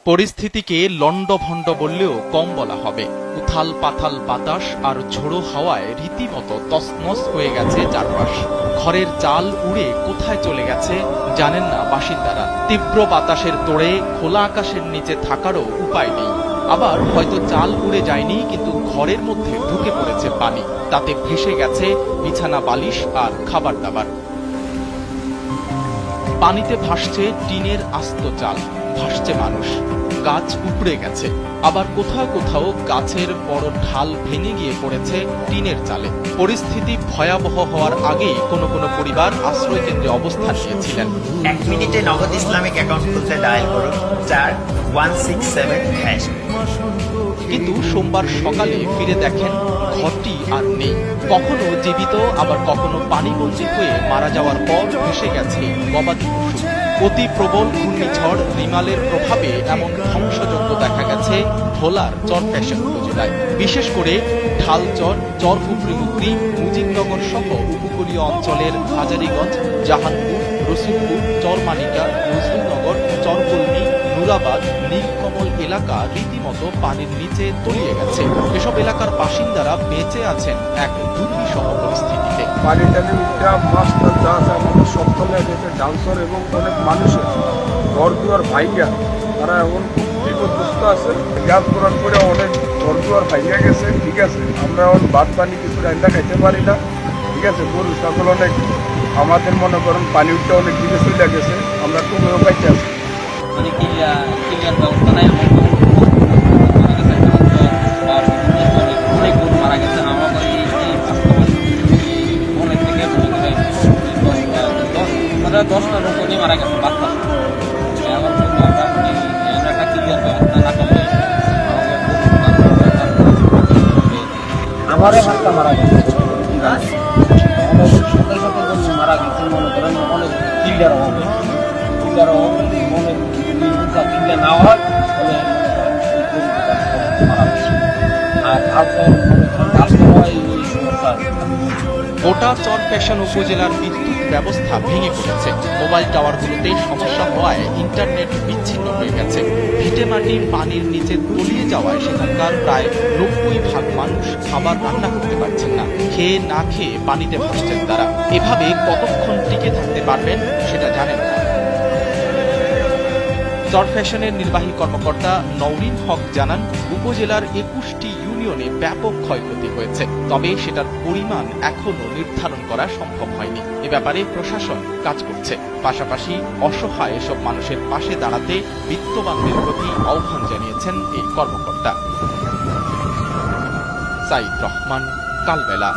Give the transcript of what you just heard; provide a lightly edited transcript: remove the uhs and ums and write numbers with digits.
পরিস্থিতিকে লন্ডভন্ড বললেও কম বলা হবে। উথাল পাথাল বাতাস আর ঝোড়ো হাওয়ায় রীতিমতো তছনছ হয়ে গেছে চারপাশ। ঘরের চাল উড়ে কোথায় চলে গেছে জানেন না বাসিন্দারা। তীব্র বাতাসের তোড়ে খোলা আকাশের নিচে থাকারও উপায় নেই। আবার হয়তো চাল উড়ে যায়নি, কিন্তু ঘরের মধ্যে ঢুকে পড়েছে পানি। তাতে ভেসে গেছে বিছানা, বালিশ আর খাবার দাবার। পানিতে ভাসছে টিনের আস্ত চাল, ভাসছে মানুষ। গাছ উপড়ে গেছে, আবার কোথাও কোথাও গাছের বড় ঢাল ভেঙে গিয়ে পড়েছে টিনের চালে। পরিস্থিতি ভয়াবহ হওয়ার আগেই কোনো কোনো পরিবার আশ্রয় কেন্দ্রে অবস্থান নিয়েছিলেন। 1 মিনিটে নগদ ইসলামিক অ্যাকাউন্ট খুলতে ডায়াল করুন 4167#। কিন্তু সোমবার সকালে ফিরে দেখেন ঘরটি আর নেই। কখনো জীবিত, আবার কখনো পানিবন্দী হয়ে মারা যাওয়ার পর ভেসে গেছে গবাদি পশু। অতি প্রবল ঘূর্ণিঝড় রিমালের প্রভাবে এমন ধ্বংসযজ্ঞ দেখা গেছে ভোলার চরফ্যাশন উপজেলায়। বিশেষ করে ঢালচর, চরপুকুরি, মুজিবনগর সহ উপকূলীয় অঞ্চলের হাজারীগঞ্জ, জাহানপুর, রসুলপুর, চরমানিকা, নজরুলনগর, চরকলমি, নুরাবাদ, নীলকমল এলাকা রীতিমতো পানির নিচে তলিয়ে গেছে। এসব এলাকার বাসিন্দারা বেঁচে আছেন এক দুর্বিষহ পরিস্থিতিতে। পানি টানি উঠা মাছটা যা আছে আমাদের সব তলে গেছে। ডান্সার এবং অনেক মানুষের ঘর দুয়ার ভাইয়া, তারা এখন খুব বিপদগ্রস্ত আছে। গ্যাস করার পরে অনেক ঘর দুয়ার ভাইয়া গেছে। ঠিক আছে, আমরা এখন ভাত পানি কিছু রান্না খাইতে পারি না। ঠিক আছে, গরু ছাগল অনেক, আমাদের মনে করেন পানি উঠতে অনেক দিকে চলে গেছে। আমরা খুব পাইতে আছি। মানে ক্লিয়ার ব্যবস্থা নাই। অনেক গরু মারা গেছে। আমাদের এই বনের থেকে 10টা লোকই মারা গেছে বাচ্চা। এখন আমরা একটা ক্লিয়ার ব্যবস্থা না করলে আমারও বাচ্চা মারা গেছে। সকাল সকাল মারা গেছে, মনে করেন অনেক ক্লিয়ার হবে। না হয় তাহলে গোটা চরফ্যাশন উপজেলার বিদ্যুৎ ব্যবস্থা ভেঙে পড়েছে। মোবাইল টাওয়ারগুলোতে সমস্যা হওয়ায় ইন্টারনেট বিচ্ছিন্ন হয়ে গেছে। ভিটেমাটি পানির নিচে তলিয়ে যাওয়ায় সেখানকার প্রায় 90% মানুষ খাবার রান্না করতে পারছেন না। খেয়ে না খেয়ে পানিতে ভাসছেন তারা। এভাবে কতক্ষণ টিকে থাকতে পারবেন সেটা জানেন না। চরফ্যাশনের নির্বাহী কর্মকর্তা নওরিন হক জানান, উপজেলার 21টি ইউনিয়নে ব্যাপক ক্ষয়ক্ষতি হয়েছে, তবে সেটার পরিমাণ এখনো নির্ধারণ করা সম্ভব হয়নি। এ ব্যাপারে প্রশাসন কাজ করছে। পাশাপাশি অসহায় এসব মানুষের পাশে দাঁড়াতে বিত্তবানদের প্রতি আহ্বান জানিয়েছেন এই কর্মকর্তা। সাইদ রহমান, কালবেলা।